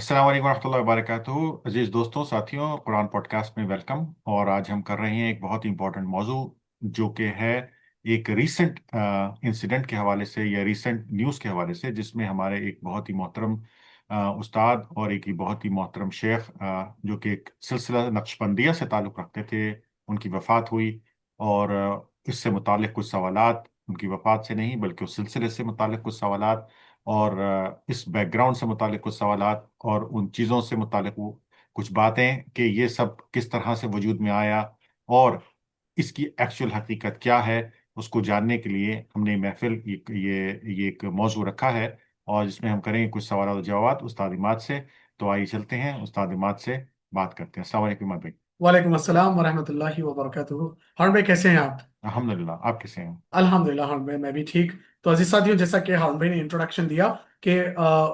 अस्सलाम वालेकुम रहमतुल्लाहि व बरकातुहू। अजीज दोस्तों, साथियों, कुरान पॉडकास्ट में वेलकम। और आज हम कर रहे हैं एक बहुत ही इंपॉर्टेंट मौजू, जो कि है एक रीसेंट इंसिडेंट के हवाले से या रीसेंट न्यूज़ के हवाले से, जिसमें हमारे एक बहुत ही मोहतरम उस्ताद और एक ही बहुत ही मोहतरम शेख, जो कि एक सिलसिला नक्शबंदिया से ताल्लुक़ रखते थे, उनकी वफ़ात हुई। और इससे मुतालिक कुछ सवालात, उनकी वफ़ात से नहीं बल्कि उस सिलसिले से मुतालिक कुछ सवालात, और इस बैकग्राउंड से मुतालिक कुछ सवालात, और उन चीज़ों से मुतालिक वो कुछ बातें कि ये सब किस तरह से वजूद में आया और इसकी एक्चुअल हकीकत क्या है, उसको जानने के लिए हमने महफिल ये एक मौजू रखा है। और जिसमें हम करेंगे कुछ सवाल और जवाब उस्ताद इमाद से। तो आइए चलते हैं, उस्ताद इमाद से बात करते हैं। अस्सलाम वालेकुम इमाद भाई। वालेकुम अस्सलाम वरहमतुल्लाहि वबरकातुहू। हार्न भाई कैसे हैं आप? अल्हम्दुलिल्लाह, आप कैसे हैं? अल्हम्दुलिल्लाह हार्न भाई मैं भी ठीक। तो अजीज साथियों, जैसा कि हार्न भाई ने इंट्रोडक्शन दिया कि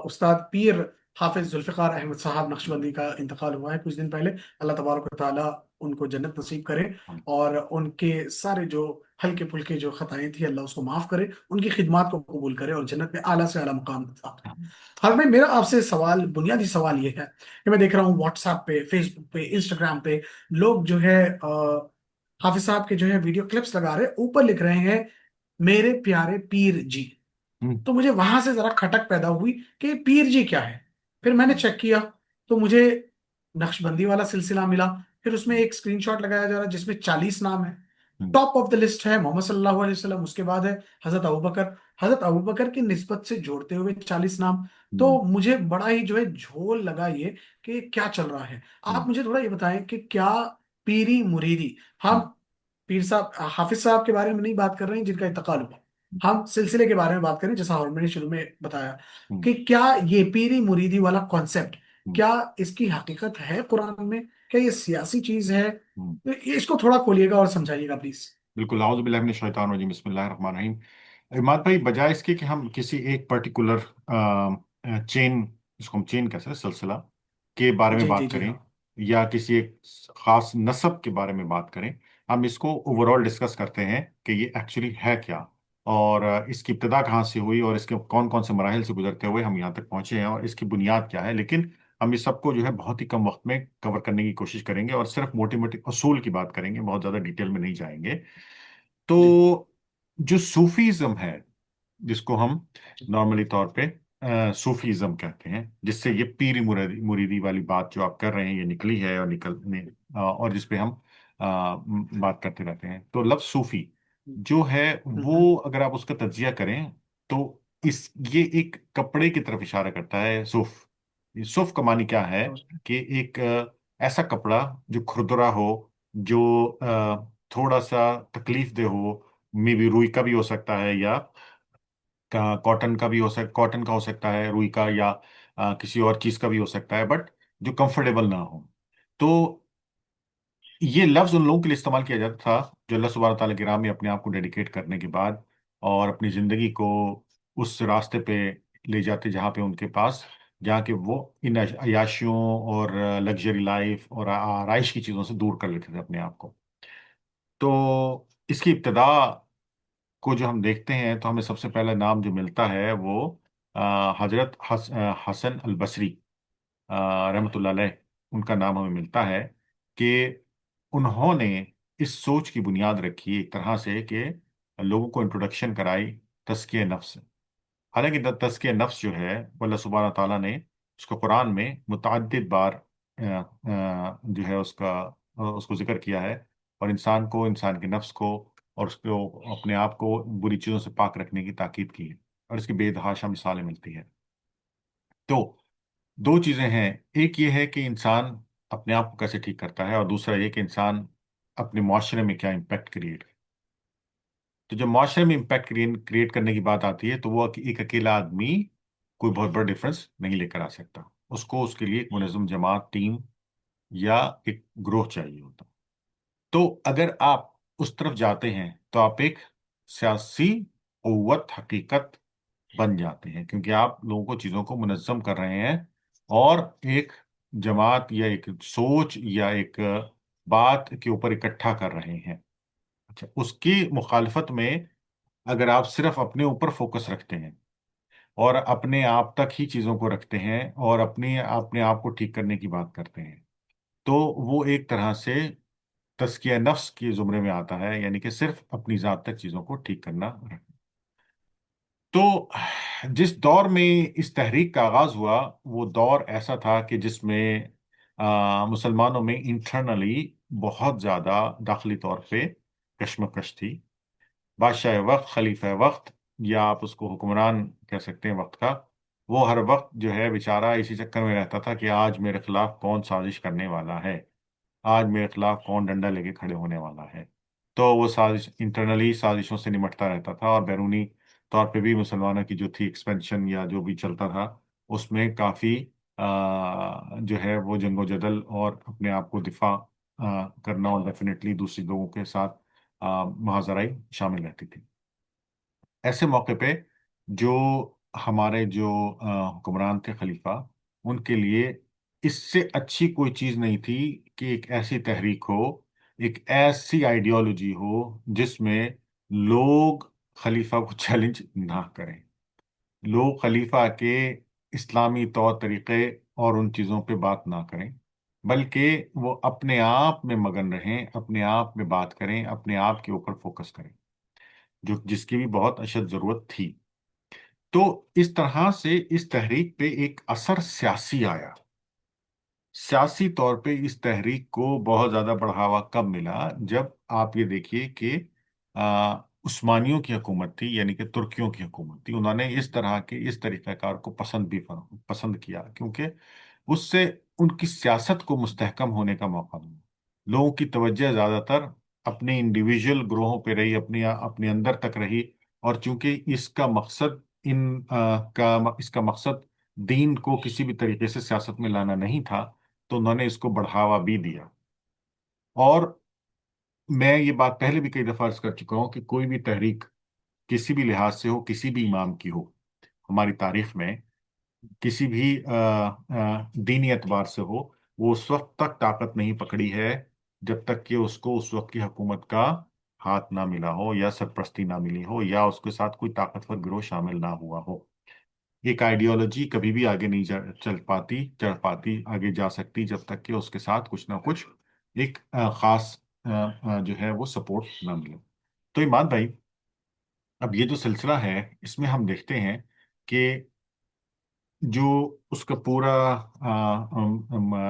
उस्ताद पीर हाफिज जुल्फ़िकार अहमद साहब नक्शबंदी का इंतकाल हुआ है कुछ दिन पहले। अल्लाह तबारक व तआला उनको जन्नत नसीब करे और उनके सारे जो हल्के फुल्के जो खताएं थी अल्लाह उसको माफ करे, उनकी खिदमात को कबूल करे और जन्नत में आला से आला मुकाम अता करे। हार्न भाई, मेरा आपसे सवाल, बुनियादी सवाल ये है कि मैं देख रहा हूँ व्हाट्सएप पे, फेसबुक पे, इंस्टाग्राम पे लोग जो है हाफिज साहब के जो है वीडियो क्लिप्स लगा रहे, ऊपर लिख रहे हैं मेरे प्यारे पीर जी। हम्म, तो मुझे वहां से जरा खटक पैदा हुई कि पीर जी क्या है। फिर मैंने चेक किया तो मुझे नक्शबंदी वाला सिलसिला मिला। फिर उसमें एक स्क्रीनशॉट लगाया जा रहा है जिसमें 40 नाम है। हम्म, टॉप ऑफ द लिस्ट है मोहम्मद सल्लल्लाहु अलैहि वसल्लम, उसके बाद है हजरत अबू बकर। हजरत अबू बकर की निस्बत से जोड़ते हुए 40 नाम। तो हम्म, मुझे बड़ा ही जो है झोल लगा ये कि क्या चल रहा है। हम्म, आप मुझे थोड़ा ये बताएं कि क्या पीरी मुरीदी, हम हम्म, पीर साहब हाफिज साहब के बारे में नहीं बात कर रहे हैं जिनका इंतकाल हुआ, हम सिलसिले के बारे में बात करें जैसा मैंने शुरू में बताया हम्म, कि क्या ये पीरी मुरीदी वाला कॉन्सेप्ट, हम्म, क्या इसकी हकीकत है कुरान में, क्या ये सियासी चीज है? हम्म। तो इसको थोड़ा खोलिएगा और समझाइएगा प्लीज। बिल्कुल, आऊज़ु बिल्लाहि मिनश शैतानिर रजीम, बिस्मिल्लाहिर रहमानिर रहीम। इमाद भाई, बजाय इसके कि हम किसी एक पर्टिकुलर चेन, जिसको हम चेन कह सकते हैं, सिलसिला के बारे में जी जी बात जी करें, हाँ। या किसी एक खास नस्ब के बारे में बात करें, हम इसको ओवरऑल डिस्कस करते हैं कि ये एक्चुअली है क्या, और इसकी इब्तिदा कहाँ से हुई, और इसके कौन कौन से मराहिल से गुजरते हुए हम यहाँ तक पहुंचे हैं, और इसकी बुनियाद क्या है। लेकिन हम इस सबको जो है बहुत ही कम वक्त में कवर करने की कोशिश करेंगे, और सिर्फ मोटी मोटी असूल की बात करेंगे, बहुत ज़्यादा डिटेल में नहीं जाएंगे। जी तो जो सूफीज्म है, जिसको हम नॉर्मली तौर पे सूफीज्म कहते हैं, जिससे ये पीरी मुरीदी मुरीदी वाली बात जो आप कर रहे हैं ये निकली है, और और जिस पे हम बात करते रहते हैं, तो लफ्ज सूफी जो है हम्म, वो, अगर आप उसका तज्जिया करें तो ये एक कपड़े की तरफ इशारा करता है। सूफ, ये सूफ का मानी क्या है? कि एक ऐसा कपड़ा जो खुरदरा हो, जो थोड़ा सा तकलीफ दे हो। मे बी रुई का भी हो सकता है, या कॉटन का भी कॉटन का हो सकता है, रुई का, या किसी और चीज का भी हो सकता है, बट जो कंफर्टेबल ना हो। तो ये लफ्ज उन लोगों के लिए इस्तेमाल किया जाता था जो अल्लाह सुब्हानहू तआला की राह में अपने आप को डेडिकेट करने के बाद, और अपनी जिंदगी को उस रास्ते पे ले जाते जहाँ पे उनके पास, जहाँ के वो इन अयाशियों और लग्जरी लाइफ और आराइश की चीज़ों से दूर कर लेते थे अपने आप को। तो इसकी इब्तिदा को जो हम देखते हैं, तो हमें सबसे पहला नाम जो मिलता है वो हजरत हसन अल बसरी रहमतुल्लाह अलैह, उनका नाम हमें मिलता है। कि उन्होंने इस सोच की बुनियाद रखी एक तरह से कि लोगों को इंट्रोडक्शन कराई तज़किया नफ्स। हालांकि तज़किया नफ्स जो है वो अल्लाह सुब्हानहू तआला ने उसको कुरान में मुतअद्दिद बार जो है उसको जिक्र किया है, और इंसान को, इंसान के नफ्स को, और उसको अपने आप को बुरी चीज़ों से पाक रखने की ताकीद की है, और इसकी बेतहाशा मिसालें मिलती है। तो दो चीज़ें हैं, एक ये है कि इंसान अपने आप को कैसे ठीक करता है, और दूसरा ये कि इंसान अपने माशरे में क्या इम्पैक्ट क्रिएट। तो जब माशरे में इम्पैक्ट क्रिएट करने की बात आती है, तो वो एक अकेला आदमी कोई बहुत बड़ा डिफरेंस नहीं लेकर आ सकता। उसको, उसके लिए एक मुनज़्ज़म जमात, टीम, या एक ग्रोह चाहिए होता। तो अगर आप उस तरफ जाते हैं तो आप एक सियासी कुव्वत हकीकत बन जाते हैं, क्योंकि आप लोगों को, चीज़ों को मुनज़्ज़म कर रहे हैं, और एक जमात या एक सोच या एक बात के ऊपर इकट्ठा कर रहे हैं। अच्छा, उसकी मुखालफत में अगर आप सिर्फ अपने ऊपर फोकस रखते हैं اور اپنے آپ تک ہی چیزوں کو رکھتے ہیں اور اپنے آپ کو ٹھیک کرنے کی بات کرتے ہیں، تو وہ ایک طرح سے تزکیہ نفس کے زمرے میں آتا ہے، یعنی کہ صرف اپنی ذات تک چیزوں کو ٹھیک کرنا۔ تو جس دور میں اس تحریک کا آغاز ہوا، وہ دور ایسا تھا کہ جس میں مسلمانوں میں انٹرنلی بہت زیادہ داخلی طور پہ کشمکش تھی۔ بادشاہ وقت، خلیفہ وقت، یا آپ اس کو حکمران کہہ سکتے ہیں وقت کا، وہ ہر وقت جو ہے بیچارہ اسی چکر میں رہتا تھا کہ آج میرے خلاف کون سازش کرنے والا ہے، آج میرے خلاف کون ڈنڈا لے کے کھڑے ہونے والا ہے۔ تو وہ سازش انٹرنلی سازشوں سے نمٹتا رہتا تھا، اور بیرونی طور پہ بھی مسلمانوں کی جو تھی ایکسپینشن یا جو بھی چلتا تھا، اس میں کافی جو ہے وہ جنگ و جدل اور اپنے آپ کو دفاع کرنا، اور ڈیفینیٹلی دوسری لوگوں کے ساتھ محاذرائی شامل رہتی تھی۔ ایسے موقع پہ جو ہمارے جو حکمران تھے خلیفہ، ان کے لیے اس سے اچھی کوئی چیز نہیں تھی کہ ایک ایسی تحریک ہو، ایک ایسی آئیڈیالوجی ہو جس میں لوگ خلیفہ کو چیلنج نہ کریں، لوگ خلیفہ کے اسلامی طور طریقے اور ان چیزوں پہ بات نہ کریں، بلکہ وہ اپنے آپ میں مگن رہیں، اپنے آپ میں بات کریں، اپنے آپ کے اوپر فوکس کریں، جس کی بھی بہت اشد ضرورت تھی۔ تو اس طرح سے اس تحریک پہ ایک اثر سیاسی آیا۔ سیاسی طور پہ اس تحریک کو بہت زیادہ بڑھاوا کب ملا؟ جب آپ یہ دیکھیے کہ آ، عثمانیوں کی حکومت تھی، یعنی کہ ترکیوں کی حکومت تھی، انہوں نے اس طرح کے اس طریقہ کار کو پسند کیا، کیونکہ اس سے ان کی سیاست کو مستحکم ہونے کا موقع ملا۔ لوگوں کی توجہ زیادہ تر اپنے انڈیویجول گروہوں پہ رہی، اپنے اندر تک رہی، اور چونکہ اس کا مقصد اس کا مقصد دین کو کسی بھی طریقے سے سیاست میں لانا نہیں تھا، تو انہوں نے اس کو بڑھاوا بھی دیا۔ اور میں یہ بات پہلے بھی کئی دفعہ عرض کر چکا ہوں کہ کوئی بھی تحریک کسی بھی لحاظ سے ہو، کسی بھی امام کی ہو، ہماری تاریخ میں کسی بھی دینی اعتبار سے ہو، وہ اس وقت تک طاقت نہیں پکڑی ہے جب تک کہ اس کو اس وقت کی حکومت کا ہاتھ نہ ملا ہو، یا سرپرستی نہ ملی ہو، یا اس کے ساتھ کوئی طاقتور گروہ شامل نہ ہوا ہو۔ ایک آئیڈیالوجی کبھی بھی آگے نہیں چڑھ پاتی، آگے جا سکتی جب تک کہ اس کے ساتھ کچھ نہ کچھ ایک خاص جو ہے وہ سپورٹ نہ ملے۔ تو ایمان بھائی، اب یہ جو سلسلہ ہے، اس میں ہم دیکھتے ہیں کہ جو اس کا پورا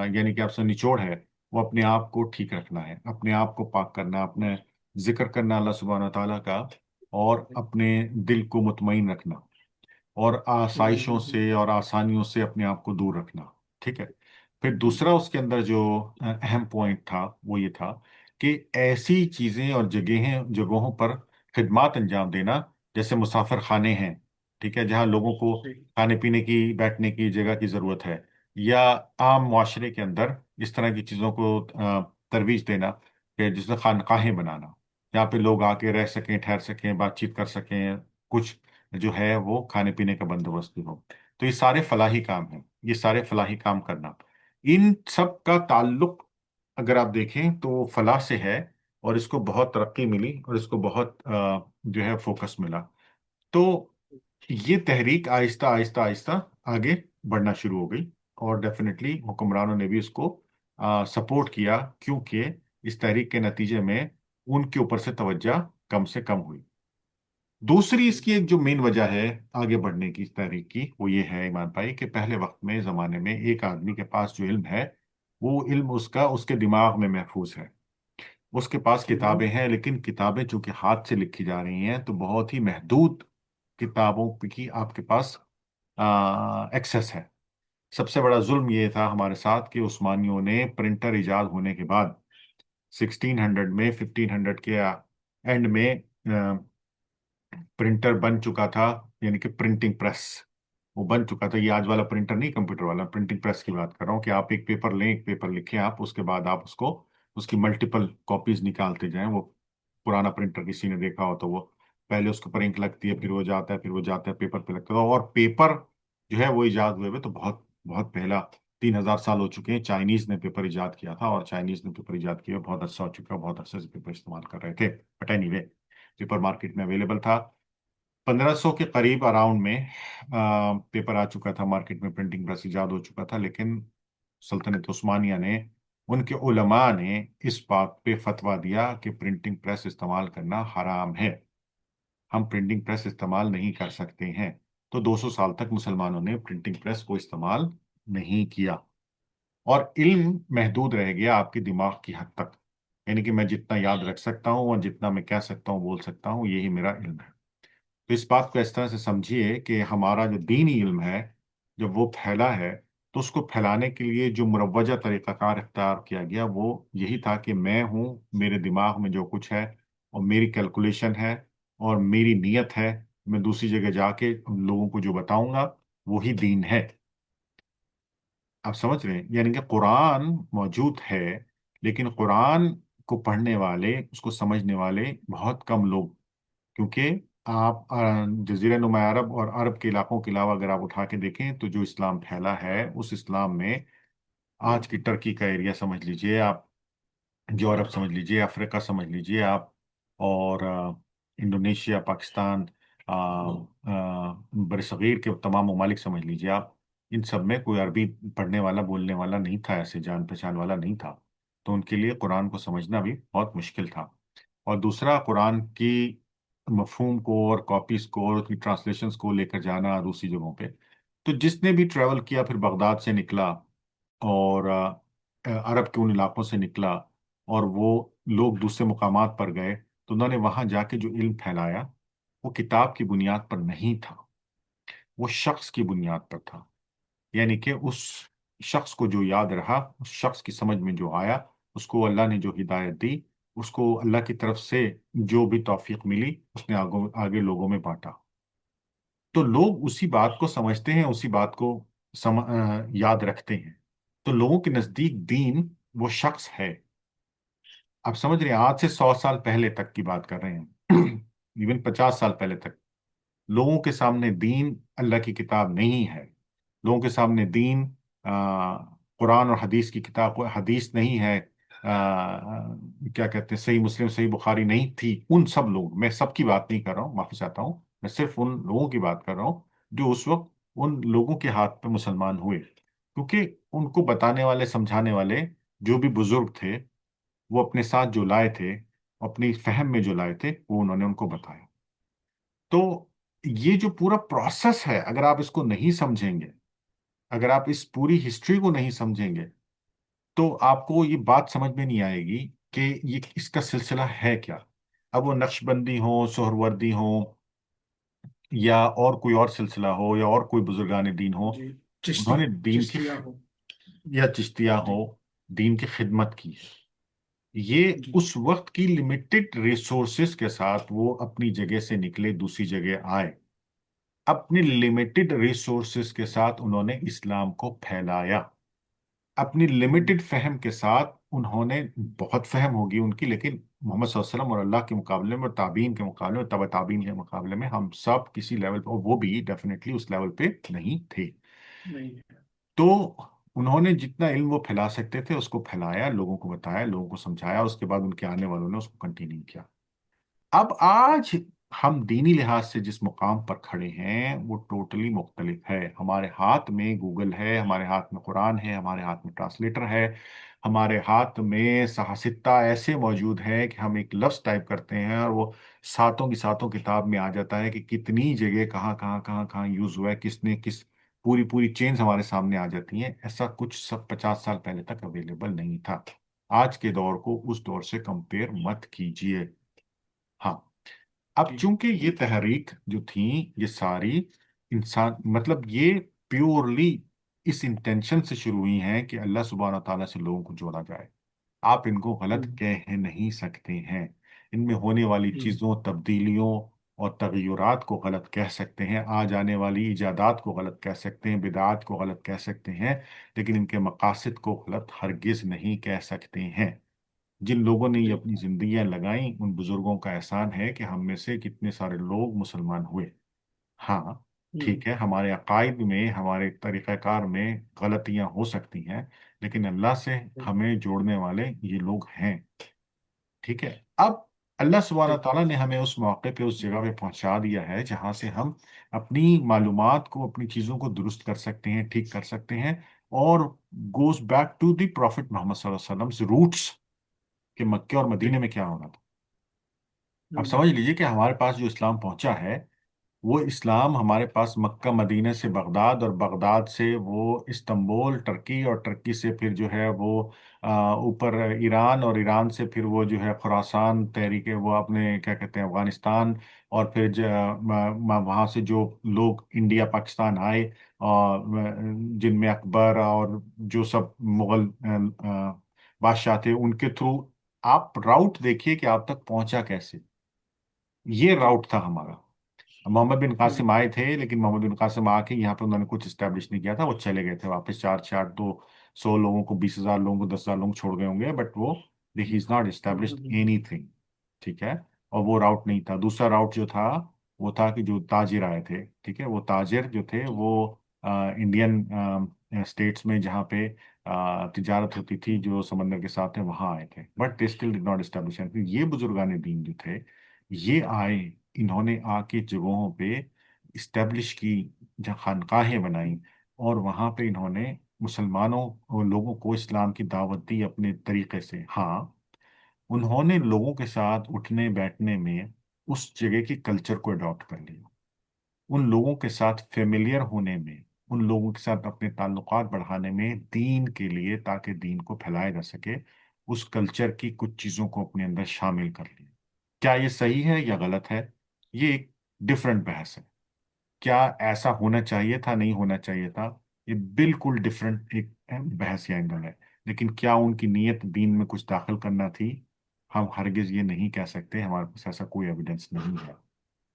یعنی کہ آپ سے نچوڑ ہے، وہ اپنے آپ کو ٹھیک رکھنا ہے، اپنے آپ کو پاک کرنا، اپنے ذکر کرنا اللہ سبحانہ و تعالیٰ کا، اور اپنے دل کو مطمئن رکھنا، اور آسائشوں سے اور آسانیوں سے اپنے آپ کو دور رکھنا۔ ٹھیک ہے؟ پھر دوسرا اس کے اندر جو اہم پوائنٹ تھا وہ یہ تھا کہ ایسی چیزیں اور جگہوں پر خدمات انجام دینا، جیسے مسافر خانے ہیں، ٹھیک ہے، جہاں لوگوں کو کھانے پینے کی، بیٹھنے کی جگہ کی ضرورت ہے، یا عام معاشرے کے اندر اس طرح کی چیزوں کو ترویج دینا، کہ جس میں خانقاہیں بنانا، جہاں پہ لوگ آ کے رہ سکیں، ٹھہر سکیں، بات چیت کر سکیں، کچھ جو ہے وہ کھانے پینے کا بندوبست بھی ہو۔ تو یہ سارے فلاحی کام ہیں، یہ سارے فلاحی کام کرنا، ان سب کا تعلق اگر آپ دیکھیں تو وہ فلاح سے ہے، اور اس کو بہت ترقی ملی، اور اس کو بہت جو ہے فوکس ملا۔ تو یہ تحریک آہستہ آہستہ آہستہ آگے بڑھنا شروع ہو گئی، اور ڈیفینیٹلی حکمرانوں نے بھی اس کو سپورٹ کیا، کیونکہ اس تحریک کے نتیجے میں ان کے اوپر سے توجہ کم سے کم ہوئی۔ دوسری اس کی ایک جو مین وجہ ہے آگے بڑھنے کی اس تحریک کی، وہ یہ ہے ایمان بھائی، کہ پہلے وقت میں زمانے میں ایک آدمی کے پاس جو علم ہے، وہ علم اس کے دماغ میں محفوظ ہے۔ اس کے پاس کتابیں ہیں، لیکن کتابیں چونکہ ہاتھ سے لکھی جا رہی ہیں، تو بہت ہی محدود کتابوں کی آپ کے پاس ایکسس ہے۔ سب سے بڑا ظلم یہ تھا ہمارے ساتھ کہ عثمانیوں نے پرنٹر ایجاد ہونے کے بعد 1600 میں، 1500 کے اینڈ میں پرنٹر بن چکا تھا، یعنی کہ پرنٹنگ پریس وہ بن چکا تھا۔ یہ آج والا پرنٹر نہیں، کمپیوٹر والا پرنٹنگ پریس کی بات کر رہا ہوں، کہ آپ ایک پیپر لیں، ایک پیپر لکھیں آپ، اس کے بعد آپ اس کی ملٹیپل کاپیز نکالتے جائیں۔ وہ پرانا پرنٹر کسی نے دیکھا ہو تو وہ پہلے اس کے اوپر انک لگتی ہے، پھر وہ جاتا ہے، پھر وہ جاتا ہے پیپر پہ لگتا ہے، اور پیپر جو ہے وہ ایجاد ہوئے ہوئے تو بہت بہت پہلا 3000 سال ہو چکے ہیں۔ چائنیز نے پیپر ایجاد کیا تھا، اور چائنیز نے پیپر ایجاد کیا بہت عرصہ ہو چکا، بہت عرصے سے پیپر استعمال کر رہے تھے، but any way paper market میں اویلیبل تھا۔ 1500 के करीब अराउंड में पेपर आ चुका था मार्केट में, प्रिंटिंग प्रेस इजाद हो चुका था, लेकिन सल्तनत उस्मानिया ने, उनके उलमा ने इस बात पे फतवा दिया कि प्रिंटिंग प्रेस इस्तेमाल करना हराम है, हम प्रिंटिंग प्रेस इस्तेमाल नहीं कर सकते हैं। तो 200 साल तक मुसलमानों ने प्रिंटिंग प्रेस को इस्तेमाल नहीं किया, और इल्म महदूद रह गया आपके दिमाग की हद तक। यानी कि मैं जितना याद रख सकता हूँ और जितना मैं कह सकता हूँ, बोल सकता हूँ, यही मेरा इल्म है। तो इस बात को इस तरह से समझिए कि हमारा जो दीनी इल्म है, जब वो फैला है, तो उसको फैलाने के लिए जो मुरवजा तरीक़ाकार इख्तियार किया गया वो यही था कि मैं हूँ, मेरे दिमाग में जो कुछ है और मेरी कैलकुलेशन है और मेरी नीयत है, मैं दूसरी जगह जाके उन लोगों को जो बताऊंगा वही दीन है। आप समझ रहे हैं? यानी कि कुरान मौजूद है, लेकिन कुरान को पढ़ने वाले, उसको समझने वाले बहुत कम लोग। क्योंकि आप जजीरा नुमा अरब और अरब के इलाकों के अलावा अगर आप उठा के देखें तो जो इस्लाम फैला है, उस इस्लाम में आज की टर्की का एरिया समझ लीजिए आप, यूरोप समझ लीजिए, अफ्रीका समझ लीजिए आप, और इंडोनेशिया, पाकिस्तान, बरसगीर के तमाम ममालिक समझ लीजिए आप, इन सब में कोई अरबी पढ़ने वाला, बोलने वाला नहीं था, ऐसे जान पहचान वाला नहीं था। तो उनके लिए कुरान को समझना भी बहुत मुश्किल था। और दूसरा, कुरान की मफहूम को और कॉपीज को और उसकी ट्रांसलेशंस को लेकर जाना दूसरी जगहों पे। तो जिसने भी ट्रैवल किया, फिर बगदाद से निकला और अरब के उन इलाकों से निकला, और वो लोग दूसरे मुकामात पर गए, तो उन्होंने वहां जाके जो इल्म फैलाया, वो किताब की बुनियाद पर नहीं था, वो शख्स की बुनियाद पर था। यानी कि उस शख्स को जो याद रहा, उस शख्स की समझ में जो आया, उसको अल्लाह ने जो हिदायत दी, उसको अल्लाह की तरफ से जो भी तौफीक मिली, उसने आगे लोगों में बांटा। तो लोग उसी बात को समझते हैं, उसी बात को याद रखते हैं। तो लोगों के नजदीक दीन वो शख्स है। आप समझ रहे हैं? आज से 100 साल पहले तक की बात कर रहे हैं, इवन 50 साल पहले तक लोगों के सामने दीन अल्लाह की किताब नहीं है। लोगों के सामने दीन कुरान और हदीस की किताब, हदीस नहीं है, क्या कहते हैं, सही मुस्लिम, सही बुखारी नहीं थी। उन सब लोग, मैं सबकी बात नहीं कर रहा हूँ, माफी चाहता हूँ, मैं सिर्फ उन लोगों की बात कर रहा हूँ जो उस वक्त उन लोगों के हाथ पे मुसलमान हुए, क्योंकि उनको बताने वाले, समझाने वाले जो भी बुजुर्ग थे, वो अपने साथ जो लाए थे, अपनी फहम में जो लाए थे, वो उन्होंने उनको बताया। तो ये जो पूरा प्रोसेस है, अगर आप इसको नहीं समझेंगे, अगर आप इस पूरी हिस्ट्री को नहीं समझेंगे, तो आपको ये बात समझ में नहीं आएगी कि ये इसका सिलसिला है क्या। अब वो नक्शबंदी हो, सोहरवर्दी हो, या और कोई और सिलसिला हो, या और कोई बुजुर्गान दीन हो, जी। चिश्ती, उन्होंने दीन की, चिश्तिया हो। या चिश्तिया हो, जी। दीन की खिदमत की। ये जी। उस वक्त की लिमिटेड रिसोर्सेस के साथ वो अपनी जगह से निकले, दूसरी जगह आए, अपनी लिमिटेड रिसोर्सेस के साथ उन्होंने इस्लाम को फैलाया। अपनी हम्म। लिमिटेड फहम के साथ उन्होंने, बहुत फहम होगी उनकी, लेकिन मोहम्मद सल्लल्लाहु अलैहि वसल्लम और अल्लाह के मुकाबले में और ताबीन के मुकाबले में, तबा ताबीन के मुकाबले में, हम सब किसी लेवल पर, और वो भी डेफिनेटली उस लेवल पे नहीं थे। नहीं है। तो उन्होंने जितना इल्म वो फैला सकते थे उसको फैलाया, लोगों को बताया, लोगों को समझाया, उसके बाद उनके आने वालों ने उसको कंटिन्यू किया। अब आज हम दीनी लिहाज से जिस मुकाम पर खड़े हैं वो टोटली मुख्तलिफ है। हमारे हाथ में गूगल है, हमारे हाथ में कुरान है, हमारे हाथ में ट्रांसलेटर है, हमारे हाथ में सहासित्ता ऐसे मौजूद है कि हम एक लफ्ज टाइप करते हैं और वो सातों की सातों किताब में आ जाता है कि कितनी जगह, कहाँ कहाँ कहाँ कहाँ यूज हुआ है, किसने किस, पूरी पूरी चेन्स हमारे सामने आ जाती हैं। ऐसा कुछ सब 50 साल पहले तक अवेलेबल नहीं था। आज के दौर को उस दौर से कंपेयर मत कीजिए। हाँ। अब जी। चूंकि ये तहरीक जो थी, ये सारी इंसान, मतलब ये प्योरली इस इंटेंशन से शुरू हुई हैं कि अल्लाह सुब्हान व तआला से लोगों को जोड़ा जाए। आप इनको गलत हम्म। कह नहीं सकते हैं। इनमें होने वाली हम्म। चीज़ों, तब्दीलियों और तगयुरात को गलत कह सकते हैं, आ जाने वाली इजादात को गलत कह सकते हैं, बिदात को गलत कह सकते हैं, लेकिन इनके मकासद को गलत हरगिज नहीं कह सकते हैं। जिन लोगों ने ये जी। अपनी जिंदगियां लगाई, उन बुजुर्गों का एहसान है कि हम में से कितने सारे लोग मुसलमान हुए। हाँ, हम्म। ठीक है, हमारे अकायद में, हमारे तरीक़ाकार में गलतियां हो सकती हैं, लेकिन अल्लाह से हमें जोड़ने वाले ये लोग हैं। ठीक है। अब अल्लाह सुब्हाना ठीक। ताला ने हमें उस मौके पे उस जगह पे पहुंचा दिया है जहां से हम अपनी मालूमात को, अपनी चीज़ों को दुरुस्त कर सकते हैं, ठीक कर सकते हैं। और goes back to the prophet Muhammad सल्लल्लाहु अलैहि वसल्लम रूट्स, कि मक्के और जी। मदीने में क्या होना था। अब हम्म। समझ लीजिए कि हमारे पास जो इस्लाम पहुंचा है, वो इस्लाम हमारे पास मक्का मदीने से बगदाद, और बगदाद से वो इस्तांबुल टर्की, और टर्की से फिर जो है वो ऊपर ईरान, और ईरान से फिर वो जो है खुरासान तहरीक, वो अपने क्या कहते हैं अफगानिस्तान। और फिर वहाँ से जो लोग इंडिया पाकिस्तान आए, और जिनमें अकबर और जो सब मुगल बादशाह थे, उनके थ्रू आप राउट देखिए कि आप तक पहुंचा कैसे। ये राउट था हमारा। मोहम्मद बिन हम्म। कासिम आए थे, लेकिन मोहम्मद बिन कासिम आके यहाँ पे उन्होंने कुछ स्टैब्लिश नहीं किया था, वो चले गए थे वापस। चार चार दो 100 लोगों को, 20,000 लोगों को, 10,000 लोगों को छोड़ गए होंगे, बट वो he is not established hmm. Anything. ठीक है। और वो राउट नहीं था। दूसरा राउट जो था, वो था कि जो ताजिर आए थे, ठीक है, वो ताजिर जो थे वो इंडियन स्टेट्स में जहाँ पे तिजारत होती थी जो समंदर के साथ है, वहाँ आए थे, but they still did not establish anything. ये बुजुर्गान दीन जो थे, ये आए, इन्होंने आके जगहों पे इस्टेब्लिश की, जहाँ खानकाहें बनाई, और वहाँ पे इन्होंने मुसलमानों और लोगों को इस्लाम की दावत दी अपने तरीके से। हाँ, उन्होंने लोगों के साथ उठने बैठने में उस जगह की कल्चर को अडॉप्ट कर लिया, उन लोगों के साथ फेमिलियर होने में, उन लोगों के साथ अपने ताल्लुकात बढ़ाने में, दीन के लिए, ताकि दीन को फैलाया जा सके, उस कल्चर की कुछ चीज़ों को अपने अंदर शामिल कर लिया। क्या ये सही है या गलत है, ये एक डिफरेंट बहस है। क्या ऐसा होना चाहिए था, नहीं होना चाहिए था, ये बिल्कुल डिफरेंट एक बहस या एंगल है। लेकिन क्या उनकी नीयत दीन में कुछ दाखिल करना थी, हम हरगिज ये नहीं कह सकते, हमारे पास ऐसा कोई एविडेंस नहीं है।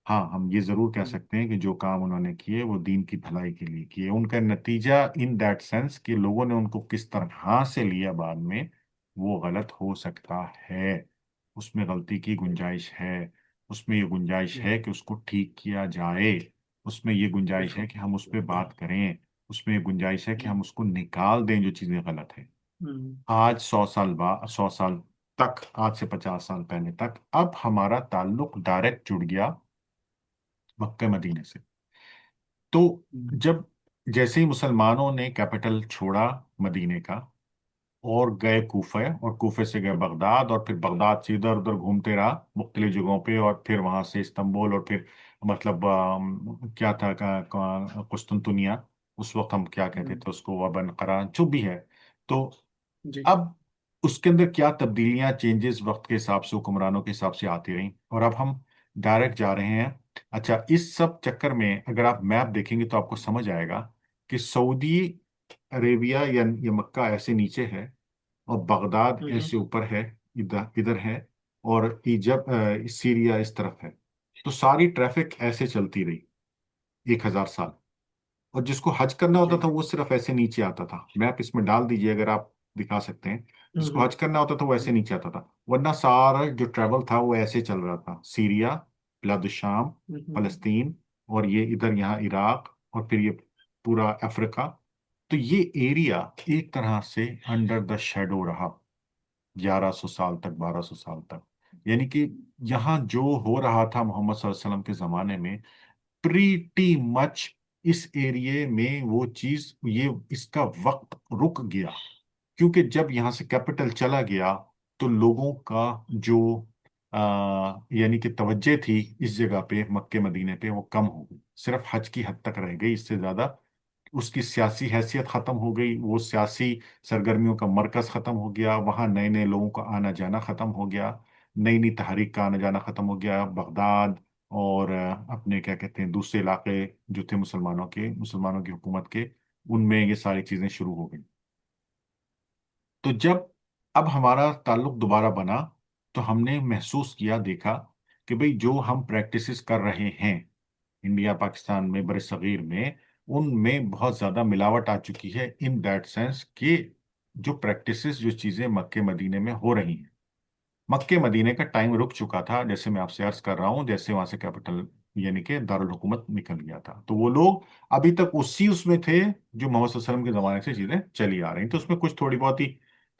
हाँ, हम ये जरूर कह हम्म। सकते हैं कि जो काम उन्होंने किए वो दीन की भलाई के लिए किए। उनका नतीजा इन दैट सेंस कि लोगों ने उनको किस तरह से लिया बाद में, वो गलत हो सकता है। उसमें गलती की गुंजाइश है, उसमें ये गुंजाइश हम्म। है कि उसको ठीक किया जाए, उसमें ये गुंजाइश है बिल्कुल। कि हम उस पर बात करें, उसमें ये गुंजाइश है कि हम्म। हम उसको निकाल दें जो चीजें गलत है। हम्म। आज 100 साल बाद, 100 साल तक, आज से 50 साल पहले तक, अब हमारा ताल्लुक डायरेक्ट जुड़ गया मक्के मदीने से। तो हम्म। जब, जैसे ही मुसलमानों ने कैपिटल छोड़ा मदीने का, और गए कूफे, और कूफे से गए बगदाद, और फिर बगदाद से इधर उधर घूमते रहा मुख्तलिफ जगहों पे, और फिर वहां से इस्तांबुल, और फिर मतलब क्या था कुस्तुनतुनिया, उस वक्त हम क्या कहते हम्म। थे उसको, वबन करा, जो भी है। तो जी। अब उसके अंदर क्या तब्दीलियां, चेंजेस वक्त के हिसाब से, हुक्मरानों के हिसाब से आती रहीं, और अब हम डायरेक्ट जा रहे हैं। अच्छा, इस सब चक्कर में अगर आप मैप देखेंगे तो आपको समझ आएगा कि सऊदी अरेबिया या ये मक्का ऐसे नीचे है, और बगदाद हम्म। ऐसे ऊपर है, इधर इधर है, और इजिप्ट, सीरिया इस तरफ है। तो सारी ट्रैफिक ऐसे चलती रही 1,000 साल। और जिसको हज करना होता जी। था वो सिर्फ ऐसे नीचे आता था। मैप इसमें डाल दीजिए अगर आप दिखा सकते हैं। जिसको हम्म। हज करना होता था वो ऐसे नीचे आता था, वरना सारा जो ट्रैवल था वो ऐसे चल रहा था। सीरिया, बिलाद शाम, हम्म। फलस्तीन, और ये इधर यहाँ इराक, और फिर ये पूरा अफ्रीका। तो ये एरिया एक तरह से अंडर द शेडो रहा 1,100 साल तक, 1,200 साल तक। यानी कि यहाँ जो हो रहा था मोहम्मद सल्लल्लाहु अलैहि वसल्लम के जमाने में, प्रीटी मच इस एरिए में वो चीज, ये इसका वक्त रुक गया। क्योंकि जब यहाँ से कैपिटल चला गया, तो लोगों का जो यानी कि तवज्जो थी इस जगह पे, मक्के मदीने पे, वो कम हो गई, सिर्फ हज की हद तक रह गई। इससे ज्यादा उसकी सियासी हैसियत खत्म हो गई, वो सियासी सरगर्मियों का मरकज खत्म हो गया, वहां नए नए लोगों का आना जाना खत्म हो गया, नई नई तहरीक का आना जाना खत्म हो गया। बगदाद और अपने क्या कहते हैं दूसरे इलाके जो थे मुसलमानों की हुकूमत के, उनमें ये सारी चीजें शुरू हो गई। तो जब अब हमारा ताल्लुक दोबारा बना, तो हमने महसूस किया, देखा कि भाई जो हम प्रैक्टिसेस कर रहे हैं इंडिया पाकिस्तान में, बरसगीर में, उनमें बहुत ज्यादा मिलावट आ चुकी है। इन दैट सेंस कि जो प्रैक्टिसेस, जो चीजें मक्के मदीने में हो रही हैं, मक्के मदीने का टाइम रुक चुका था। जैसे मैं आपसे अर्ज कर रहा हूँ, जैसे वहां से कैपिटल यानी कि दारुल हुकूमत निकल गया था, तो वो लोग अभी तक उसी उसमें थे जो मोहम्मद सल्लल्लाहु अलैहि वसल्लम के जमाने से चीजें चली आ रही। तो उसमें कुछ थोड़ी बहुत ही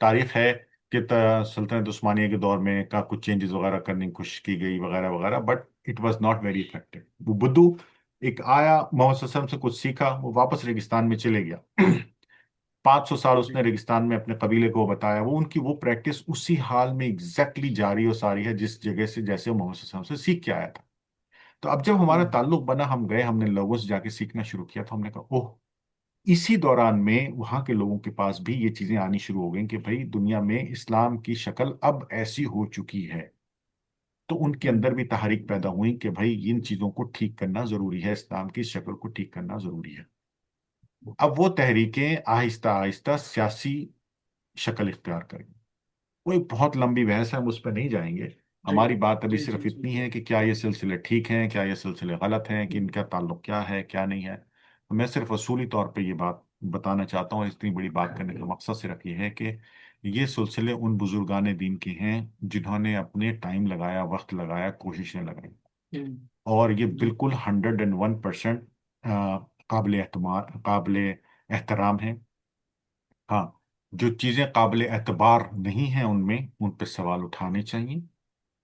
तारीफ है, کہ سلطنت عثمانیہ کے دور میں کا کچھ چینجز وغیرہ کرنے کی کوشش کی گئی وغیرہ وغیرہ، but it was not very effective. وہ بدھو ایک آیا، محمد صلی اللہ علیہ وسلم سے کچھ سیکھا، وہ واپس ریگستان میں چلے گیا. 500 سال اس نے جی ریگستان میں اپنے قبیلے کو بتایا، وہ ان کی وہ پریکٹس اسی حال میں ایگزیکٹلی جاری و ساری ہے جس جگہ سے جیسے وہ محمد صلی اللہ علیہ وسلم سے سیکھ کے آیا تھا. تو اب جب ہمارا ہوں تعلق بنا، ہم گئے، ہم نے لوگوں سے جا کے سیکھنا شروع کیا، تو ہم نے کہا اوہ، اسی دوران میں وہاں کے لوگوں کے پاس بھی یہ چیزیں آنی شروع ہو گئیں کہ بھئی دنیا میں اسلام کی شکل اب ایسی ہو چکی ہے. تو ان کے اندر ہوں بھی تحریک پیدا ہوئی کہ بھئی ان چیزوں کو ٹھیک کرنا ضروری ہے، اسلام کی شکل کو ٹھیک کرنا ضروری ہے. اب وہ تحریکیں آہستہ آہستہ سیاسی شکل اختیار کریں. وہ ایک بہت لمبی بحث ہے، ہم اس پہ نہیں جائیں گے. جی ہماری بات ابھی جی جی صرف جی اتنی جی ہے کہ کیا یہ سلسلے ٹھیک ہیں، کیا یہ سلسلے غلط ہیں، کہ ان ہوں کا تعلق کیا ہے کیا نہیں ہے. میں صرف اصولی طور پہ یہ بات بتانا چاہتا ہوں، اور اتنی بڑی بات کرنے کا مقصد صرف یہ ہے کہ یہ سلسلے ان بزرگان دین کے ہیں جنہوں نے اپنے ٹائم لگایا، وقت لگایا، کوششیں لگائی. ہوں اور یہ جی بالکل 101% قابل اعتماد، قابل احترام ہے. ہاں، جو چیزیں قابل اعتبار نہیں ہیں ان پہ سوال اٹھانے چاہیے،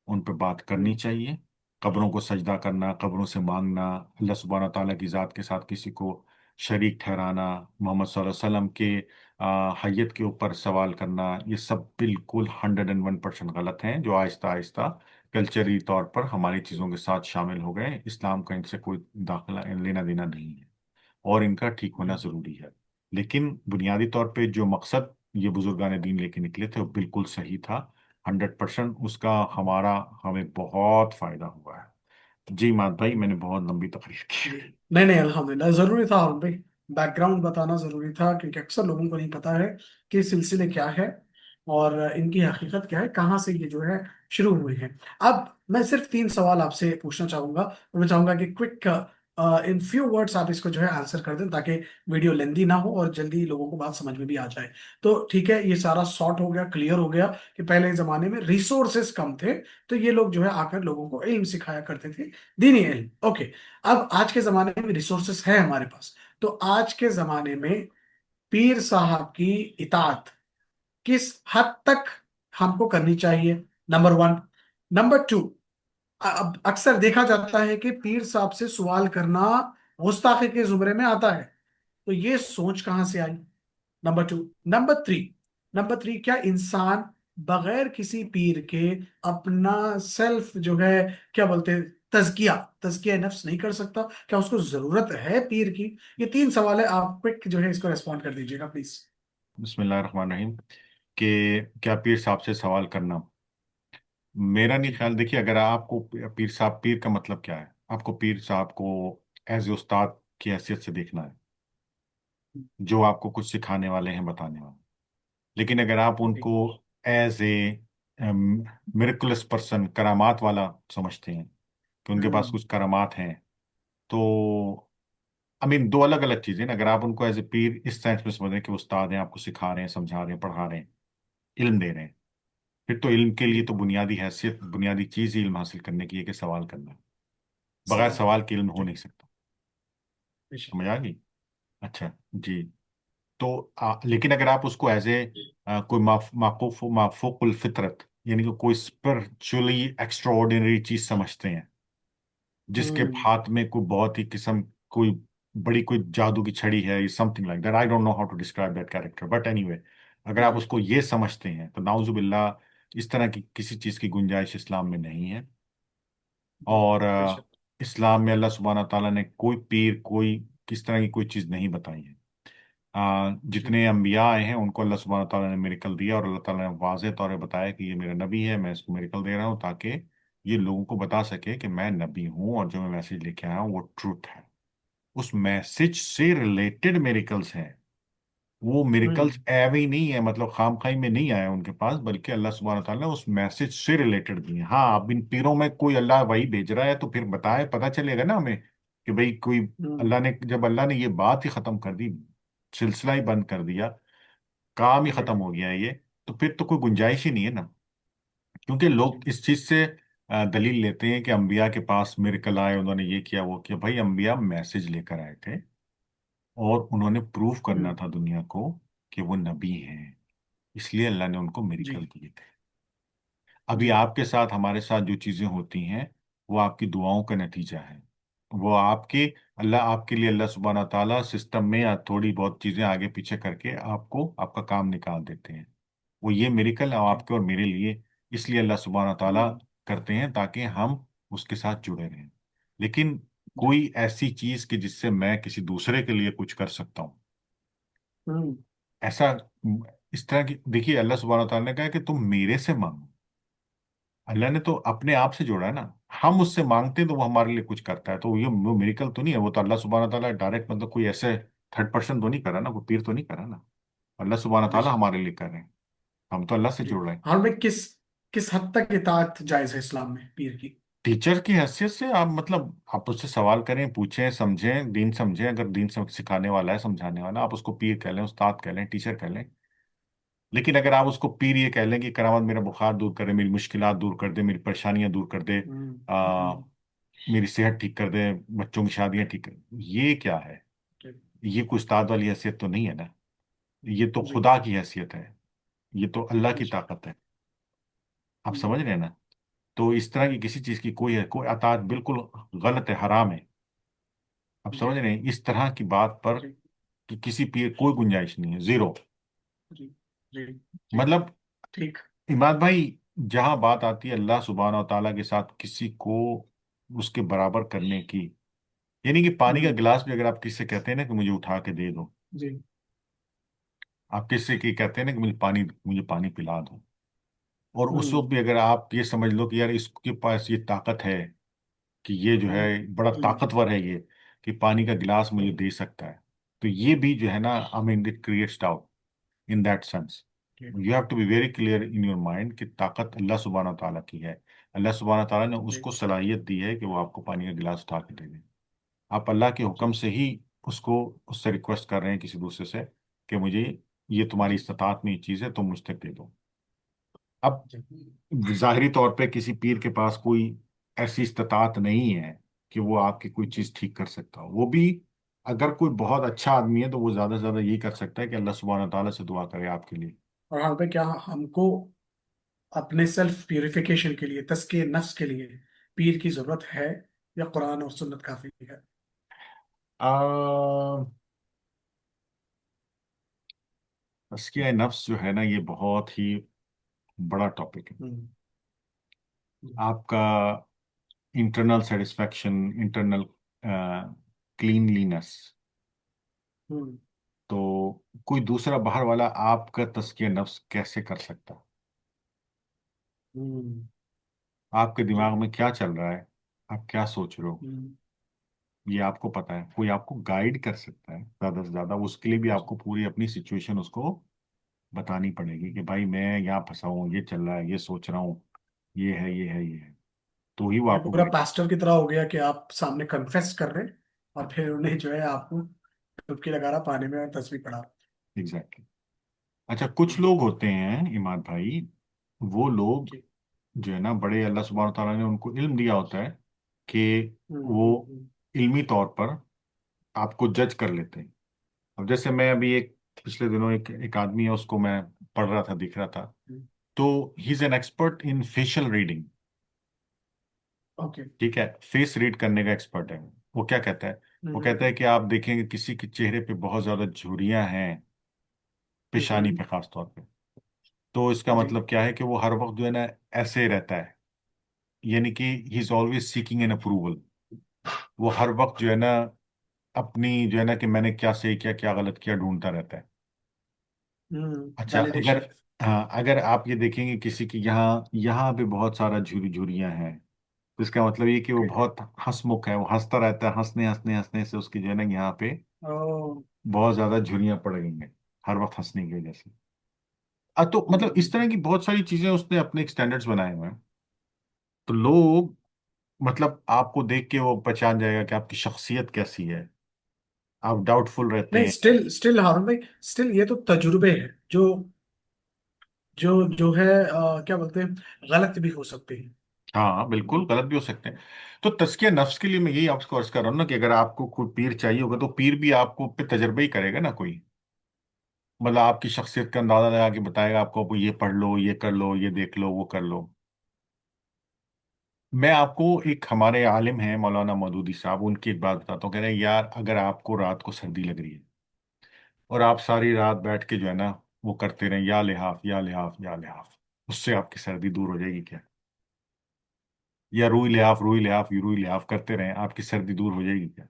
ان پہ بات کرنی ہوں چاہیے. قبروں کو سجدہ کرنا، قبروں سے مانگنا، اللہ سبحانہ تعالیٰ کی ذات کے ساتھ کسی کو شریک ٹھہرانا، محمد صلی اللہ علیہ وسلم کے حیت کے اوپر سوال کرنا، یہ سب بالکل 101% غلط ہیں، جو آہستہ آہستہ کلچری طور پر ہماری چیزوں کے ساتھ شامل ہو گئے. اسلام کا ان سے کوئی داخلہ لینا دینا نہیں ہے، اور ان کا ٹھیک ہونا ہوں ضروری ہے. لیکن بنیادی طور پہ جو مقصد یہ بزرگان دین لے کے نکلے تھے وہ بالکل صحیح تھا. 100% اس کا ہمیں بہت فائدہ ہوا ہے. جی مات بھائی، میں ہوں نے بہت لمبی تقریر کی. جی نہیں نہیں الحمدللہ ضروری تھا ہارون بھائی، بیک گراؤنڈ بتانا ضروری تھا کیونکہ اکثر لوگوں کو نہیں پتا ہے کہ یہ سلسلے کیا ہے اور ان کی حقیقت کیا ہے، کہاں سے یہ جو ہے شروع ہوئے ہیں. اب میں صرف 3 سوال آپ سے پوچھنا چاہوں گا، اور میں چاہوں گا کہ کوئک ان فیو ورڈس آپ اس کو جو ہے آنسر کر دیں تاکہ ویڈیو لیندی نہ ہو اور جلدی لوگوں کو بات سمجھ میں بھی آ جائے. تو ٹھیک ہے، یہ سارا سارٹ ہو گیا، کلیئر ہو گیا کہ پہلے زمانے میں ریسورسز کم تھے تو یہ لوگ جو ہے آ کر لوگوں کو علم سکھایا کرتے تھے، دینی علم. اوکے، اب آج کے زمانے میں ریسورسز ہے ہمارے پاس، تو آج کے زمانے میں پیر صاحب کی اطاعت کس حد تک ہم کو کرنی چاہیے؟ نمبر 1. نمبر 2، اب اکثر دیکھا جاتا ہے کہ پیر صاحب سے سوال کرنا گستاخی کے زمرے میں آتا ہے، تو یہ سوچ کہاں سے آئی؟ نمبر 2. نمبر 3، کیا انسان بغیر کسی پیر کے اپنا سیلف جو ہے، کیا بولتے ہیں، تزکیہ تزکیہ نفس نہیں کر سکتا؟ کیا اس کو ضرورت ہے پیر کی؟ یہ 3 سوال ہے، آپ کوئک جو ہے اس کو ریسپونڈ کر دیجیے گا پلیز. بسم اللہ الرحمن الرحیم. کہ کیا پیر صاحب سے سوال کرنا، میرا نہیں جی خیال. دیکھیے، اگر آپ کو پیر صاحب، پیر کا مطلب کیا ہے؟ آپ کو پیر صاحب کو ایز اے استاد کی حیثیت سے دیکھنا ہے، جو آپ کو کچھ سکھانے والے ہیں، بتانے والے. لیکن اگر آپ ان جی کو ایز اے میریکلس پرسن، کرامات والا سمجھتے ہیں کہ ان کے پاس ہوں کچھ کرامات ہیں، تو دو الگ الگ چیزیں نا. اگر آپ ان کو as a Pir us sense میں سمجھ رہے ہیں کہ وہ استاد ہیں، آپ کو سکھا رہے ہیں، سمجھا رہے ہیں، پڑھا رہے ہیں، علم دے رہے ہیں، پھر تو علم کے لیے جی تو بنیادی حیثیت، بنیادی چیز ہی علم حاصل کرنے کی ہے کہ سوال کرنا ہے. بغیر سوال سوال کے علم ہو جی نہیں سکتا. بے شک. سمجھ آ گئی؟ اچھا. جی. تو لیکن اگر آپ اس کو ایز اے کوئی مافوق الفطرت، یعنی کہ کوئی اسپرچولی ایکسٹرا آرڈینری چیز سمجھتے ہیں، جس کے ہوں ہاتھ میں کوئی بہت ہی قسم، کوئی بڑی کوئی جادو کی چھڑی ہے، something like that. I don't know how to describe that character, but anyway, اگر آپ جی اس کو یہ سمجھتے ہیں تو نعوذ باللہ، اس طرح کی کسی چیز کی گنجائش اسلام میں نہیں ہے. اور بے شک. اسلام میں اللہ سبحانہ تعالیٰ نے کوئی پیر، کوئی کس طرح کی کوئی چیز نہیں بتائی ہے. جی جتنے انبیاء آئے ہیں ان کو اللہ سبحانہ تعالیٰ نے میریکل دیا، اور اللہ تعالیٰ نے واضح طور پہ بتایا کہ یہ میرا نبی ہے، میں اس کو میریکل دے رہا ہوں تاکہ یہ لوگوں کو بتا سکے کہ میں نبی ہوں، اور جو میں میسج لے کے آیا ہوں وہ ٹروتھ ہے. اس میسج سے ریلیٹڈ میریکلز ہیں. وہ ہوں میریکلز ایوے ہی نہیں ہے، مطلب خام خائی میں نہیں آیا ان کے پاس، بلکہ اللہ سبحانہ تعالیٰ نے اس میسج سے ریلیٹڈ دی ہیں. ہاں، اب ان پیروں میں کوئی اللہ وہی بھیج رہا ہے تو پھر بتائے، پتہ چلے گا نا ہمیں کہ بھئی کوئی، ہوں اللہ نے جب اللہ نے یہ بات ہی ختم کر دی، سلسلہ ہی بند کر دیا، کام ہی جی ختم ہو گیا یہ، تو پھر تو کوئی گنجائش ہی نہیں ہے نا. کیونکہ جی لوگ اس چیز سے دلیل لیتے ہیں کہ انبیاء کے پاس میریکل آئے، انہوں نے یہ کیا وہ کیا. بھائی انبیاء میسج لے کر آئے تھے، اور انہوں نے پروف کرنا ہوں تھا دنیا کو کہ وہ نبی ہیں. اس لیے اللہ نے उनको जी। मेरिकल दिए थे। अभी जी। आपके साथ हमारे साथ जो चीजें होती हैं वो आपकी दुआओं का नतीजा है। वो आपके अल्लाह आपके लिए अल्लाह सुब्हाना ताला सिस्टम में या थोड़ी बहुत चीजें आगे पीछे करके आपको आपका काम निकाल देते हैं। वो ये मेरिकल जी। आपके और मेरे लिए इसलिए अल्लाह सुब्हाना ताला हम्म। करते हैं ताकि हम उसके साथ जुड़े रहें। लेकिन जी। कोई ऐसी चीज कि जिससे मैं किसी दूसरे के लिए कुछ कर सकता हूँ, हम्म। ऐसा इस तरह की देखिए अल्लाह सुब्हाना ताला ने कहा कि तुम मेरे से मांगो। अल्लाह ने तो अपने आप से जोड़ा है ना। हम उससे मांगते हैं तो वो हमारे लिए कुछ करता है, तो ये वो मेरिकल तो नहीं है, वो तो अल्लाह सुब्हाना ताला डायरेक्ट मतलब कोई ऐसे थर्ड पर्सन तो नहीं कर रहा ना, कोई पीर तो नहीं कर रहा ना। अल्लाह सुब्हाना ताला जी। हमारे लिए कर रहे हैं। हम तो अल्लाह से जी। जुड़ रहे हैं। और में किस किस हद तक इताअत जायज है इस्लाम में पीर की? टीचर की हैसियत से आप मतलब आप उससे सवाल करें, पूछें, समझें, दीन समझें। अगर दीन सिखाने वाला है, समझाने वाला, आप उसको पीर कह लें, उस्ताद कह लें, टीचर कह लें। लेकिन अगर आप उसको पीर ये कह लें कि करामत मेरा बुखार दूर करे, मेरी मुश्किलात दूर कर दे, मेरी परेशानियां दूर कर दे, हम्म। आ, हम्म। मेरी सेहत ठीक कर दे, बच्चों की शादियां ठीक कर, ये क्या है? जी। ये कोई उस्ताद वाली हैसियत तो नहीं है ना। ये तो जी। खुदा की हैसियत है। ये तो अल्लाह की जी। ताकत है। आप हम्म। समझ रहे हैं ना? तो इस तरह की किसी चीज की कोई अतात बिल्कुल गलत है, हराम है। आप जी। समझ रहे हैं? इस तरह की बात पर जी। कि किसी पीर कोई गुंजाइश नहीं है, जीरो। जी। जी। जी। मतलब ठीक। इमाद भाई, जहां बात आती है अल्लाह सुब्हान और ताला के साथ किसी को उसके बराबर करने की, यानी कि पानी का हम्म। गिलास भी अगर आप किससे कहते हैं ना कि मुझे उठा के दे दो, जी। आप किससे की कहते हैं ना कि मुझे पानी पिला दो, और उस हम्म। वक्त भी अगर आप ये समझ लो कि यार इसके पास ये ताकत है, कि ये जो है हम्म। बड़ा हम्म। ताकतवर है, ये कि पानी का गिलास मुझे दे सकता है, तो ये भी जो है ना, I mean it creates doubt in that sense. जी। You have to be very clear in your mind कि ताकत अल्लाह सुब्हाना ताला की है। अल्लाह सुब्हाना ताला ने जी। उसको सलाहियत दी है कि वो आपको पानी का गिलास उठा के दे दे। आप अल्लाह के हुक्म जी। से ही उसको उससे रिक्वेस्ट कर रहे हैं किसी दूसरे से कि मुझे ये तुम्हारी जी। इस्तात में ये चीज़ है, तुम मुझ तक दे दो। अब जी। जाहिरी तौर पे किसी पीर के पास कोई ऐसी इस्तात नहीं है कि वो आपकी कोई जी। चीज़ ठीक कर सकता हो। वो भी अगर कोई बहुत अच्छा आदमी है तो वो ज़्यादा से ज़्यादा यही कर सकता है कि अल्लाह सुब्हाना ताला से दुआ करे आपके लिए। और यहाँ पे क्या हमको अपने सेल्फ प्यूरिफिकेशन के लिए, तस्किए नफ्स के लिए पीर की जरूरत है, या कुरान और सुन्नत काफी है? आ, तज़किया नफ्स जो है ना, ये बहुत ही बड़ा टॉपिक है। हम्म। आपका इंटरनल सेटिस्फैक्शन, इंटरनल क्लीनलीनेस, हम्म। तो कोई दूसरा बाहर वाला आपका तज़किया नफ्स कैसे कर सकता है? हम्म। आपके जी। दिमाग में क्या चल रहा है, आप क्या सोच रहे हो, हम्म। ये आपको पता है। कोई आपको गाइड कर सकता है ज्यादा से ज्यादा, उसके लिए भी जी। आपको पूरी अपनी सिचुएशन उसको बतानी पड़ेगी कि भाई मैं यहाँ फंसा हूँ, ये चल रहा है, ये सोच रहा हूँ, ये है, ये है, ये है, तो ही वो ये आपको पूरा गाइड। पास्टर की तरह हो गया कि आप सामने कन्फेस कर रहे हैं और फिर उन्हें जो है आपको डुबकी लगा रहा पानी में और तस्वीर पढ़ा रहा। एग्जैक्टली। अच्छा, कुछ हम्म। लोग होते हैं इमाद भाई, वो लोग जी। जो है ना, बड़े अल्लाह सुब्हानहू तआला ने उनको इल्म दिया होता है कि हम्म। वो हम्म। इल्मी तौर पर आपको जज कर लेते हैं। अब जैसे मैं अभी एक पिछले दिनों एक आदमी है, उसको मैं पढ़ रहा था, दिख रहा था, हम्म। तो he is an expert in facial reading. Okay. ठीक है, फेस रीड करने का एक्सपर्ट है। वो क्या कहता है? वो कहता है हम्म। कि आप देखेंगे किसी के चेहरे पे बहुत ज्यादा झुर्रियां हैं, पेशानी हम्म। पे खास तौर पे, तो इसका जी। मतलब क्या है कि वो हर वक्त जो है ना ऐसे रहता है, यानी कि he is always seeking an approval. वो हर वक्त जो है ना अपनी जो है ना कि मैंने क्या सही किया, क्या गलत किया, ढूंढता रहता है। अच्छा, अगर वैलिडेशन। हाँ, अगर आप ये देखेंगे किसी की यहाँ यहाँ पे बहुत सारा झुर्रियां हैं, तो इसका मतलब ये कि वो ओके। बहुत हंसमुख है, वो हंसता रहता है, हंसने हंसने हंसने से उसकी जो है ना यहाँ पे ओ। बहुत ज्यादा झुर्रियां पड़ गई हैं, हर वक्त हंसने की वजह से। तो मतलब इस तरह हम्म। की बहुत सारी चीजें उसने अपने स्टैंडर्ड्स बनाए हुए हैं। तो लोग मतलब आपको देख के वो पहचान जाएगा कि आपकी शख्सियत कैसी है। आप डाउटफुल रहते नहीं, हैं। स्टिल स्टिल हारून भाई, स्टिल ये तो तजुर्बे हैं जो जो जो है, क्या बोलते हैं, गलत भी हो सकते हैं। हाँ बिल्कुल गलत भी हो सकते हैं। तो तज़किया नफ्स के लिए मैं यही आपको अर्ज कर रहा हूँ ना कि अगर आपको कोई पीर चाहिए होगा तो पीर भी आपको पे तजर्बा ही करेगा ना कोई। मतलब आपकी शख्सियत का अंदाजा लगा के बताएगा आपको, आप ये पढ़ लो, ये कर लो, ये देख लो, वो कर लो। मैं आपको एक हमारे आलिम हैं मौलाना मौदूदी साहब, उनकी एक बात बताता हूँ। कह रहे हैं यार, अगर आपको रात को सर्दी लग रही है और आप सारी रात बैठ के जो है ना वो करते रहें, या लिहाफ या लिहाफ या लिहाफ, उससे आपकी सर्दी दूर हो जाएगी क्या? या रुई लिहाफ रुई लिहाफ करते रहें, आपकी सर्दी दूर हो जाएगी क्या?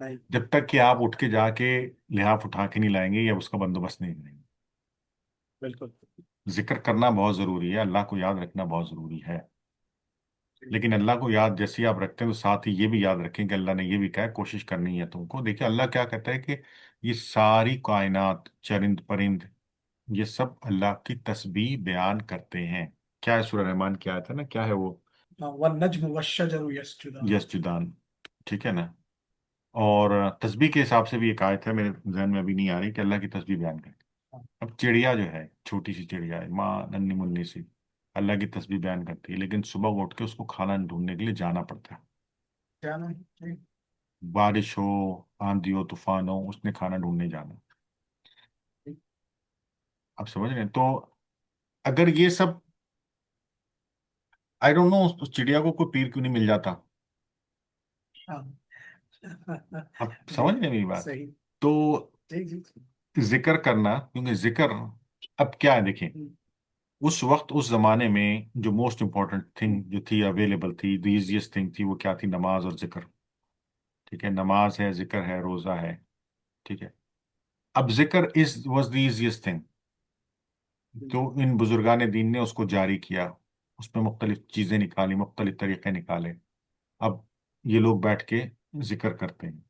नहीं। जब तक कि आप उठ के जाके लिहाफ उठा के नहीं लाएंगे या उसका बंदोबस्त नहीं करेंगे। बिल्कुल। जिक्र करना बहुत जरूरी है, अल्लाह को याद रखना बहुत जरूरी है। जी। लेकिन अल्लाह को याद जैसे ही आप रखते हैं तो साथ ही ये भी याद रखें कि अल्लाह ने ये भी कहा है, कोशिश करनी है तुमको। देखिए अल्लाह क्या कहता है कि ये सारी कायनात, चरिंद परिंद, ये सब अल्लाह की तस्बीह बयान करते हैं। क्या है, सूरह रहमान की आयत है ना, क्या है वो? हाँ, वन्नज्मु वश्शजरु यस्जुदान। यसजुदान। ठीक है ना? और तस्बीह के हिसाब से भी एक आयत है, मेरे जहन में अभी नहीं आ रही, कि अल्लाह की तस्बीह बयान करते हाँ, हैं। अब चिड़िया जो है, छोटी सी चिड़िया है, माँ नन्ही मुन्नी सी, अल्लाह की तस्बीह बयान करती है, लेकिन सुबह उठ के उसको खाना ढूंढने के लिए जाना पड़ता है। जाना है। जी। बारिश हो, आंधी हो, तूफान हो, उसने खाना ढूंढने जाना। जी। आप समझ रहे हैं? तो अगर ये सब, आई डोंट नो, उस चिड़िया को कोई पीर क्यों नहीं मिल जाता? हाँ। आप जी। समझ रहे हैं मेरी बात? सही। तो जी जी जी। जिक्र करना, क्योंकि जिक्र, अब क्या है देखिए, हम्म। उस वक्त उस जमाने में जो मोस्ट इंपॉर्टेंट थिंग जो थी, अवेलेबल थी, द इजिएस्ट थिंग थी, वो क्या थी? नमाज और जिक्र। ठीक है, नमाज है, जिक्र है, रोजा है। ठीक है। अब जिक्र is was the easiest thing, तो हम्म। इन बुजुर्गान दीन ने उसको जारी किया, उसमें मुख्तलिफ चीजें निकाली, मुख्तलिफ तरीके निकाले। अब ये लोग बैठ के जिक्र करते हैं।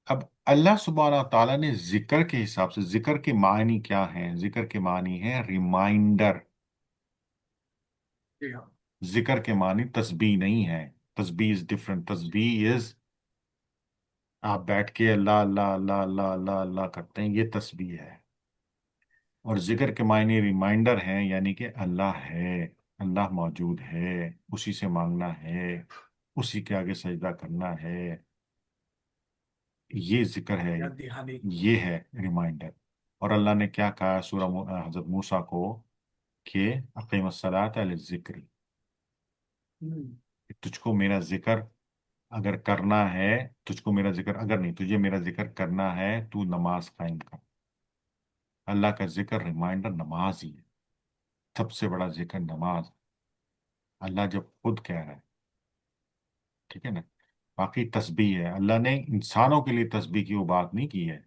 अब अल्लाह सुब्हानहू ताला ने जिक्र के हिसाब से, जिक्र के मानी क्या है? जिक्र के मानी है रिमाइंडर। जी हाँ। जिक्र के मानी तस्बीह नहीं है। तस्बीह इज डिफरेंट। तस्बीह इज, आप बैठ के अल्लाह अल्लाह अल्लाह अल्लाह अल्लाह अल्लाह करते हैं, ये तस्बीह है। और जिक्र के मायने रिमाइंडर हैं, यानी कि अल्लाह है, अल्लाह मौजूद है, उसी से मांगना है, उसी के आगे सजदा करना है, ये जिक्र है। याद दहानी। ये है रिमाइंडर। और अल्लाह ने क्या कहा सूरह हजरत मूसा को, कि अकीमस्सलात लिज़्ज़िक्र, हम्म। तुझको मेरा जिक्र अगर करना है, तुझको मेरा जिक्र अगर नहीं, तुझे मेरा जिक्र करना है, तू नमाज कायम कर। अल्लाह का जिक्र, रिमाइंडर नमाज ही है। सबसे बड़ा जिक्र नमाज। अल्लाह जब खुद कह रहा है, ठीक है ना? बाकी तस्बीह है, अल्लाह ने इंसानों के लिए तस्बीह की वो बात नहीं की है,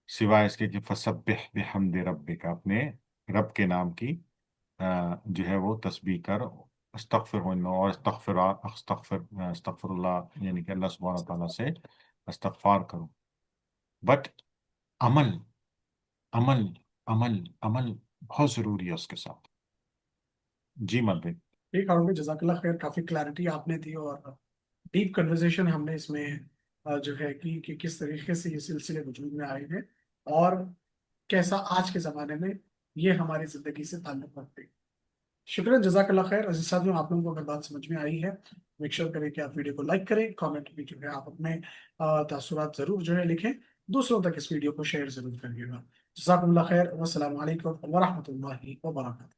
सिवाय इसके कि फसब्बिह बिहम्दि रब्बिका, अपने रब के नाम की जो है वो तस्बीह कर, अस्तगफिर और अस्तगफिरुल्लाह, यानी कि अल्लाह सुब्हानहू तआला से इस्तगफार करो। बट अमल, अमल, अमल, अमल बहुत जरूरी है उसके साथ। जी मत भाई। ठीक है, जजाकल्ला खैर, काफी क्लैरिटी आपने दी और डीप कन्वर्सेशन हमने इसमें जो है कि किस तरीके से ये सिलसिले वजूद में आए हैं और कैसा आज के ज़माने में ये हमारी ज़िंदगी से ताल्लुक़ रखते हैं। शुक्रिया, जज़ाकल्लाह खैर। अजीज साथियों, आप लोगों को अगर बात समझ में आई है, मेक श्योर करें कि आप वीडियो को लाइक करें, कमेंट भी जो है आप अपने तासुरात ज़रूर जो है लिखें, दूसरों तक इस वीडियो को शेयर ज़रूर करिएगा। जज़ाकुमुल्लाह खैर, वस्सलामु अलैकुम वरहमतुल्लाहि वबरकातुहू।